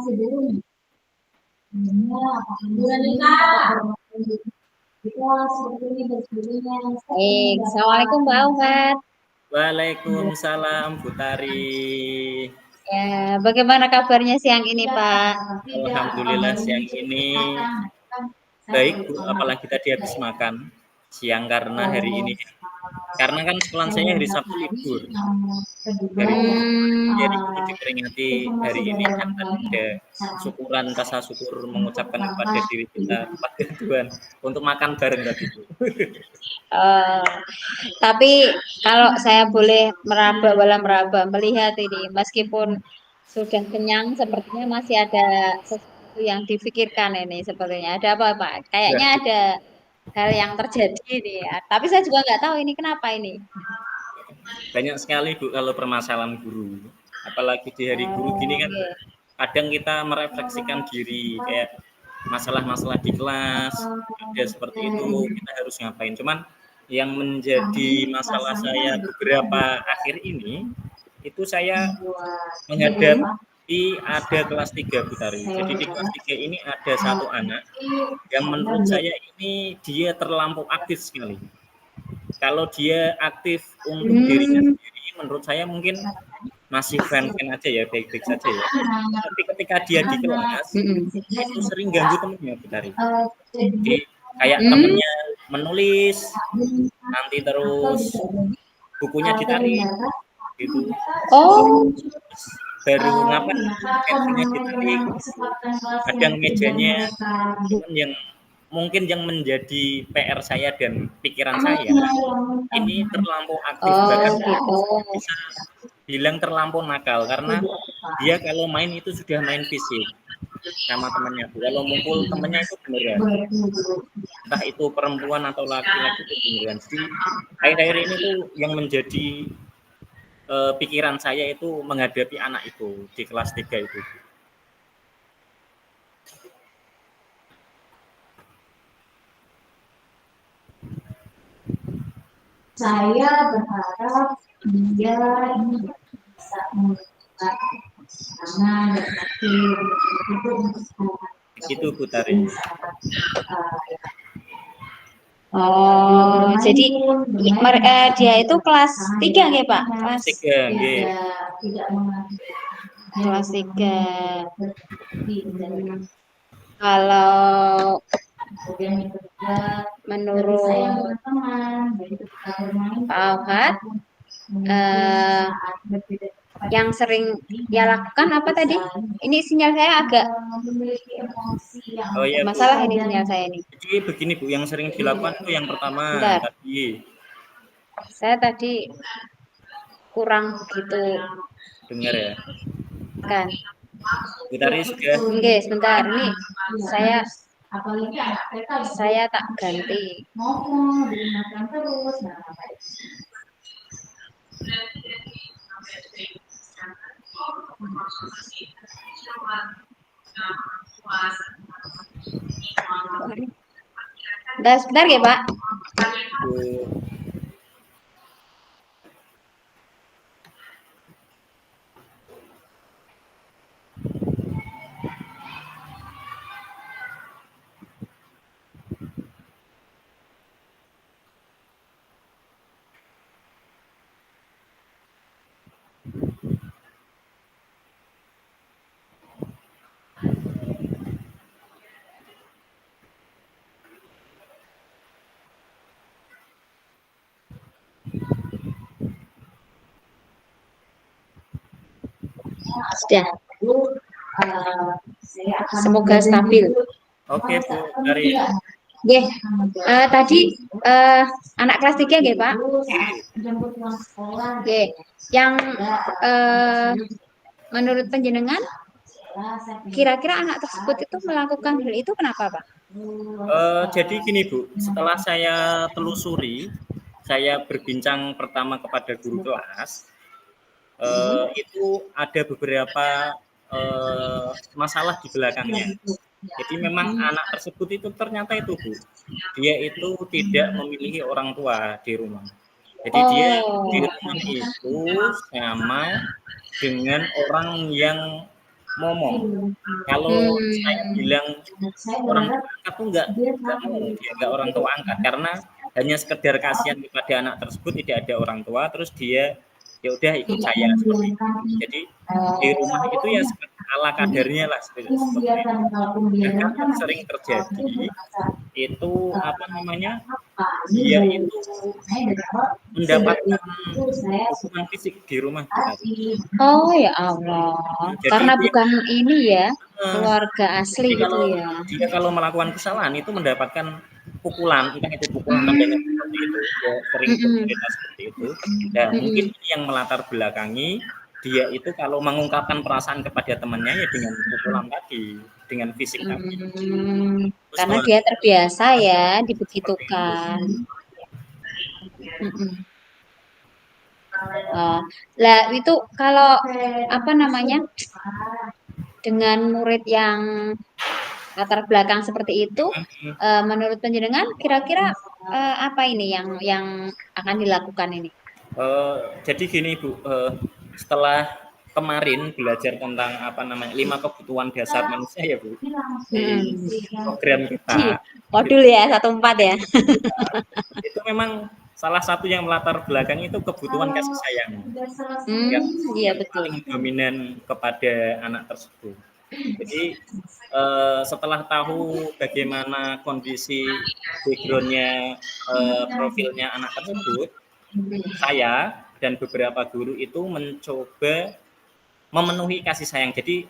Baik, Assalamualaikum Mbak Auhat. Waalaikumsalam Bu Tari. Ya, bagaimana kabarnya siang ini, Pak? Alhamdulillah siang ini baik Bu, apalagi tadi habis makan siang karena kan sekolah saya hari Sabtu libur. Hari Guru diperingati hari ini kan tadi ada syukuran rasa syukur mengucapkan kepada diri kita kepada Tuhan untuk makan bareng tadi Bu. Tapi kalau saya boleh meraba melihat ini, meskipun sudah kenyang, sepertinya masih ada sesuatu yang difikirkan ini. Sepertinya ada apa, Pak? Kayaknya Waduh, ada hal yang terjadi nih. Ya. Tapi saya juga nggak tahu ini kenapa ini. banyak sekali Bu kalau permasalahan guru. Apalagi di hari guru gini kan Oke. kadang kita merefleksikan diri kayak masalah-masalah di kelas ada seperti itu kita harus ngapain, cuman yang menjadi masalah saya beberapa akhir ini itu saya menghadapi ada kelas 3 Bu Tari. Jadi di kelas 3 ini ada satu anak yang menurut saya ini dia terlampau aktif sekali. Kalau dia aktif untuk dirinya sendiri menurut saya mungkin masih fan-fan aja ya, baik-baik saja ya. Tapi ketika dia di kelas, itu sering ganggu temennya, Bu Tari. Jadi kayak temennya menulis, nanti terus bukunya ditarik, gitu. Oh, Baru ngapain, pensilnya ditarik, kadang mejanya, cuman yang mungkin yang menjadi PR saya dan pikiran saya, ini terlampau aktif, bahkan gitu. bisa bilang terlampau nakal karena dia kalau main itu sudah main fisik sama temannya. Kalau mukul temannya itu beneran, entah itu perempuan atau laki-laki itu beneran. Jadi akhir-akhir ini tuh yang menjadi pikiran saya itu menghadapi anak itu di kelas 3 itu. Saya berharap dia ini bisa menggunakan karena Itu Bu Tari. Oh, jadi dia itu kelas 3 ya, Pak? Kelas 3, nggih. Kelas 3. Kalau menurut Pak Auhat, yang sering dia lakukan apa tadi? Ini sinyal saya agak Oh ya, Bu. masalah ini sinyal saya ini. Jadi begini Bu, yang sering dilakukan itu yang pertama Bentar. tadi Saya tadi kurang begitu dengar ya. kan. Bu Tari sudah. Oke, sebentar. Ini saya tak ganti. ngomong diingatkan terus Sebentar ya, Pak. Bu. Sudah. Semoga stabil. Oke Bu Tari. Yeah. Tadi anak kelas 3 ya, Pak? Yeah. Yang menurut penjenengan kira-kira anak tersebut itu melakukan hal itu kenapa, Pak? Jadi gini Bu, setelah saya telusuri, saya berbincang pertama kepada guru kelas, itu ada beberapa masalah di belakangnya. Jadi memang anak tersebut itu ternyata itu Bu, dia itu tidak memiliki orang tua di rumah. Jadi dia di rumah itu sama dengan orang yang ngomong. Kalau saya bilang Saya orang berharap tua angkat tuh nggak mau, dia nggak orang tua angkat karena hanya sekedar kasihan kepada anak tersebut, tidak ada orang tua, terus dia ya udah ikut tidak saya seperti itu. membiarkan Jadi di rumah itu ya seperti ala kadarnya lah seperti itu. membiarkan kalau Dan pembiaran kan kadang nanti sering terjadi merasa itu apa namanya, apa ini dia baik. itu Saya berharap mendapatkan itu saya hukuman fisik di rumah tadi. Oh ya Allah, Jadi karena itu yang bukan ini ya, eh, keluarga asli jadi gitu kalau ya. dia kalau melakukan kesalahan itu mendapatkan pukulan, entah itu pukulan tendangan seperti itu, dia sering Mm-mm. bercerita seperti itu. Dan mungkin Mm-mm. ini yang melatar belakangi dia itu kalau mengungkapkan perasaan kepada temannya ya dengan pukulan tadi, dengan fisik tadi. Terus Karena kalau dia terbiasa ya seperti itu, dibegitukan. Mm-mm. Oh, lah itu kalau apa namanya dengan murid yang latar belakang seperti itu, menurut penjenengan kira-kira apa ini yang akan dilakukan ini? Jadi gini Bu, setelah kemarin belajar tentang apa namanya 5 kebutuhan dasar manusia ya Bu, di Mm-mm. program Di kita modul ya 14 ya. itu memang salah satu yang melatar belakang itu kebutuhan kasih sayang yang Iya yang betul. paling dominan kepada anak tersebut. Jadi setelah tahu bagaimana kondisi backgroundnya, profilnya anak tersebut, saya dan beberapa guru itu mencoba memenuhi kasih sayang. Jadi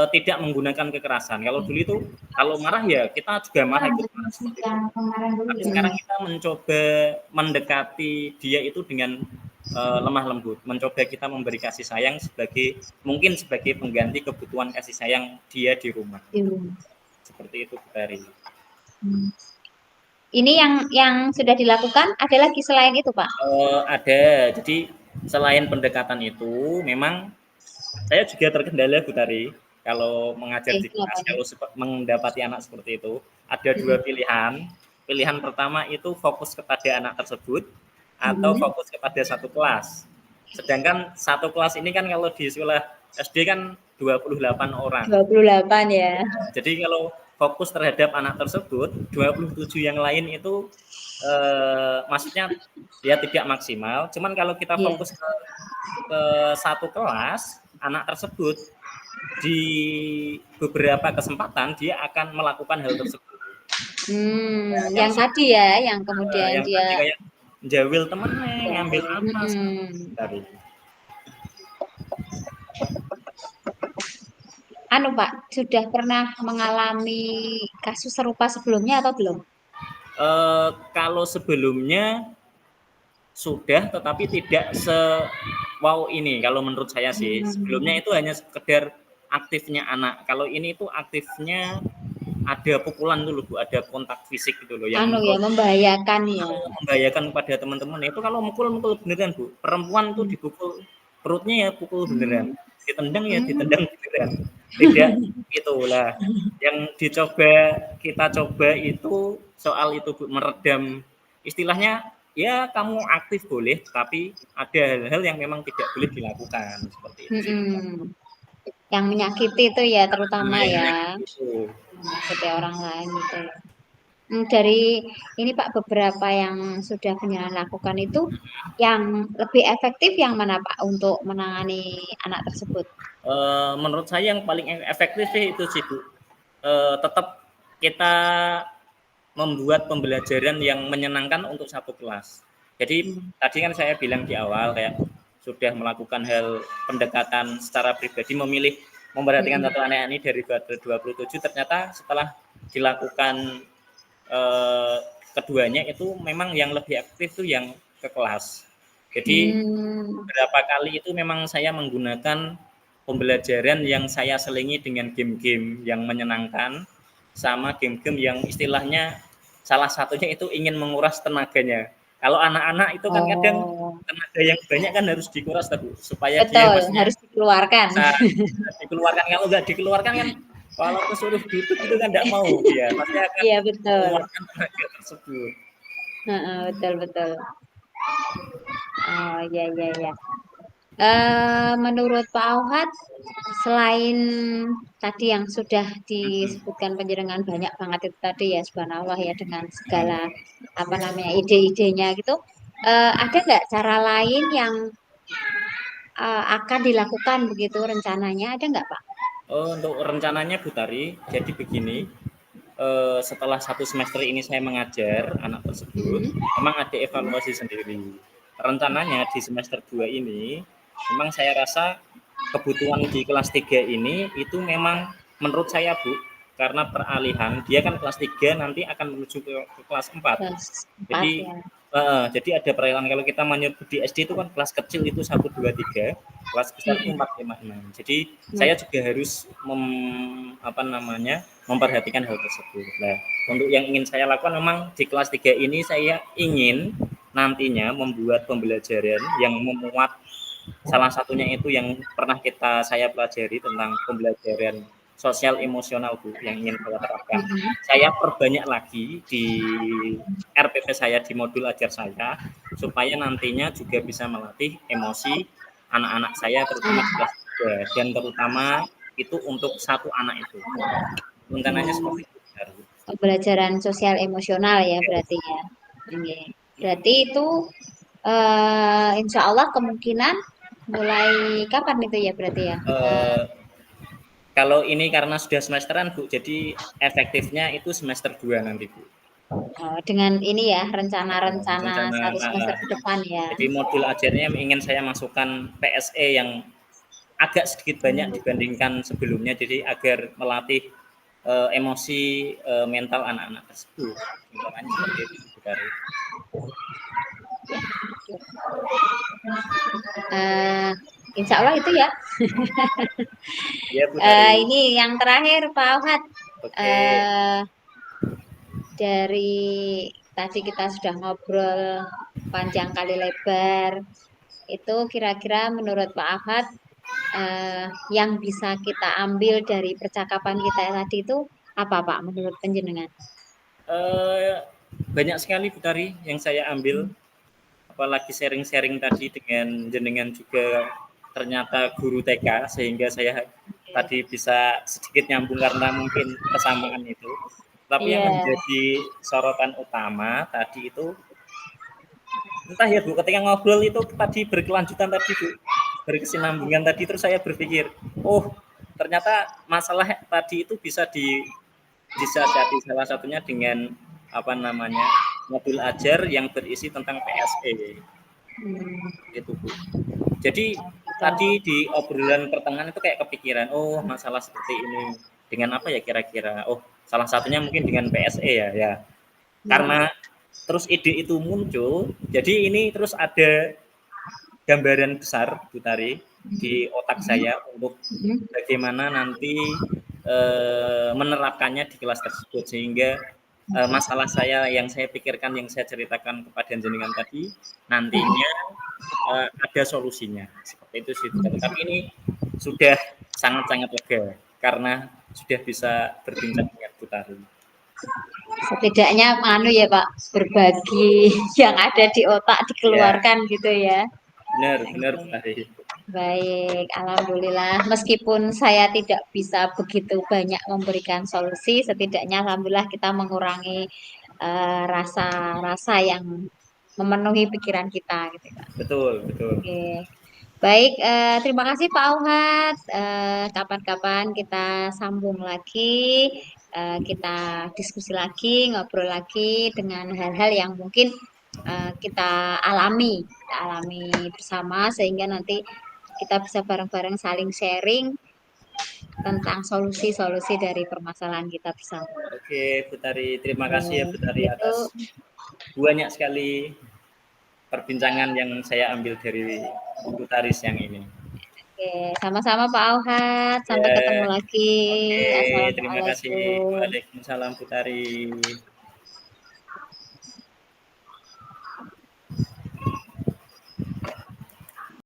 tidak menggunakan kekerasan. Kalau dulu itu kalau marah ya kita juga marah ikut marah seperti itu. yang kemarin dulu Tapi ya. sekarang kita mencoba mendekati dia itu dengan lemah lembut, mencoba kita memberi kasih sayang sebagai mungkin sebagai pengganti kebutuhan kasih sayang dia di rumah. Seperti itu Bu Tari. Ini yang sudah dilakukan ada lagi selain itu, Pak? Ada. Jadi selain pendekatan itu memang saya juga terkendala Bu Tari. Kalau mengajar di Kenapa kelas, nih? kalau mendapati anak seperti itu, ada dua pilihan. Pilihan pertama itu fokus kepada anak tersebut atau fokus kepada satu kelas. Sedangkan satu kelas ini kan kalau di sekolah SD kan 28 orang. 28 ya. Jadi kalau fokus terhadap anak tersebut, 27 yang lain itu maksudnya ya tidak maksimal. Cuman kalau kita Iya. fokus ke satu kelas, anak tersebut di beberapa kesempatan dia akan melakukan hal tersebut. Yang tadi ya, yang kemudian Yang tadi dia kayak jawil temennya, ngambil apa tadi. Anu Pak, sudah pernah mengalami kasus serupa sebelumnya atau belum? Kalau sebelumnya sudah, tetapi tidak wow ini kalau menurut saya sih. Sebelumnya itu hanya sekedar aktifnya anak. Kalau ini itu aktifnya ada pukulan dulu Bu, ada kontak fisik gitu loh yang Anu ya, membahayakan ya. membahayakan kepada teman-teman. Itu kalau mukul beneran Bu. Perempuan tuh dipukul perutnya ya pukul beneran. Ditendang ya ditendang beneran. Tidak itulah yang kita coba itu soal itu Bu, meredam istilahnya ya kamu aktif boleh, tapi ada hal-hal yang memang tidak boleh dilakukan seperti itu. Yang menyakiti itu ya terutama Yang ya, itu. menyakiti orang lain itu. Dari ini Pak beberapa yang sudah penyelenggara lakukan itu, yang lebih efektif yang mana Pak untuk menangani anak tersebut? Menurut saya yang paling efektif sih itu sih Bu. Tetap kita membuat pembelajaran yang menyenangkan untuk satu kelas. Jadi tadi kan saya bilang di awal kayak sudah melakukan hal pendekatan secara pribadi, memilih memperhatikan satu anak ini dari 27, ternyata setelah dilakukan keduanya itu memang yang lebih aktif tuh yang ke kelas. Jadi beberapa kali itu memang saya menggunakan pembelajaran yang saya selingi dengan game-game yang menyenangkan sama game-game yang istilahnya salah satunya itu ingin menguras tenaganya. Kalau anak-anak itu kan kadang tenaga yang banyak kan harus dikuras supaya dia maksudnya harus dikeluarkan. bisa dikeluarkan. Kalau nggak dikeluarkan kan walaupun suruh duduk itu kan nggak mau dia, pasti akan mengeluarkan tenaga tersebut. Betul. Oh iya. Menurut Pak Auhat, selain tadi yang sudah Mm-mm. disebutkan penjenengan banyak banget itu tadi ya, subhanallah ya dengan Mm. segala apa namanya ide-idenya gitu, ada nggak cara lain yang akan dilakukan begitu rencananya? Ada nggak Pak? Oh, untuk rencananya Bu Tari, jadi begini, setelah 1 semester ini saya mengajar anak tersebut, Hmm. memang ada evaluasi sendiri. Rencananya di semester 2 ini, memang saya rasa kebutuhan di kelas 3 ini itu memang menurut saya Bu, karena peralihan dia kan kelas 3 nanti akan menuju ke kelas 4. Kelas 4 Jadi ya. jadi ada peralihan kalau kita menyebut di SD itu kan kelas kecil itu 1, 2, 3, kelas besar itu Hmm. 4, 5, 6. Jadi Nah, saya juga harus memperhatikan hal tersebut. Nah, untuk yang ingin saya lakukan memang di kelas 3 ini saya ingin nantinya membuat pembelajaran yang memuat salah satunya itu yang pernah saya pelajari tentang pembelajaran sosial emosional Bu yang ingin saya terapkan. hmm. Saya perbanyak lagi di RPP saya di modul ajar saya supaya nantinya juga bisa melatih emosi anak-anak saya terutama di kelas 3 dan terutama itu untuk satu anak itu. Rencananya Hmm. seperti itu. Pembelajaran sosial emosional ya berarti ya. Oke. Berarti itu insya Allah kemungkinan mulai kapan itu ya berarti ya? Eh, Kalau ini karena sudah semesteran Bu, jadi efektifnya itu semester 2 nanti Bu. Dengan ini ya rencana-rencana Rencana, satu semester ke depan ya. jadi modul ajarnya ingin saya masukkan PSE yang agak sedikit banyak dibandingkan sebelumnya, jadi agar melatih emosi mental anak-anak tersebut. Contohnya seperti itu, Bu Tari. Eh, insya Allah itu ya. Iya Bu Tari. Ini yang terakhir Pak Auhat. Oke. Eh, dari tadi kita sudah ngobrol panjang kali lebar. Itu kira-kira menurut Pak Ahmad yang bisa kita ambil dari percakapan kita tadi itu apa Pak menurut penjenengan? Eh, Banyak sekali Bu Tari yang saya ambil, apalagi sharing-sharing tadi dengan jenengan juga ternyata guru TK sehingga saya tadi bisa sedikit nyambung karena mungkin kesamaan itu. Tapi yang Iya. menjadi sorotan utama tadi itu entah ya Bu, ketika ngobrol itu tadi berkelanjutan tadi Bu, berkesinambungan tadi terus saya berpikir, oh ternyata masalah tadi itu bisa jadi salah satunya dengan apa namanya modul ajar yang berisi tentang PSE itu Bu. Jadi tadi di obrolan pertengahan itu kayak kepikiran, oh masalah seperti ini dengan apa ya kira-kira? Oh salah satunya mungkin dengan PSE ya. Karena terus ide itu muncul, jadi ini terus ada gambaran besar Bu Tari di otak saya untuk bagaimana nanti menerapkannya di kelas tersebut sehingga masalah yang saya pikirkan, yang saya ceritakan kepada jenengan tadi nantinya ada solusinya seperti itu sih. Tapi ini sudah sangat-sangat lega karena sudah bisa berbincang dengan Bu Tari. Setidaknya anu ya Pak, berbagi yang ada di otak Ya, dikeluarkan gitu ya. benar Bu Oke. Tari. Baik, alhamdulillah. Meskipun saya tidak bisa begitu banyak memberikan solusi, setidaknya alhamdulillah kita mengurangi rasa-rasa yang memenuhi pikiran kita gitu Kak. Betul. Oke. Baik, terima kasih Pak Auhat. Kapan-kapan kita sambung lagi, kita diskusi lagi, ngobrol lagi dengan hal-hal yang mungkin kita alami bersama sehingga nanti kita bisa bareng-bareng saling sharing tentang solusi-solusi dari permasalahan kita bersama. Oke, Bu Tari, terima kasih ya Bu Tari Itu atas banyak sekali perbincangan yang saya ambil dari Bu Tari siang ini. oke, sama-sama Pak Auhat. Sampai Ya, ketemu lagi. oke, terima kasih. Assalamualaikum. Waalaikumsalam Bu Tari.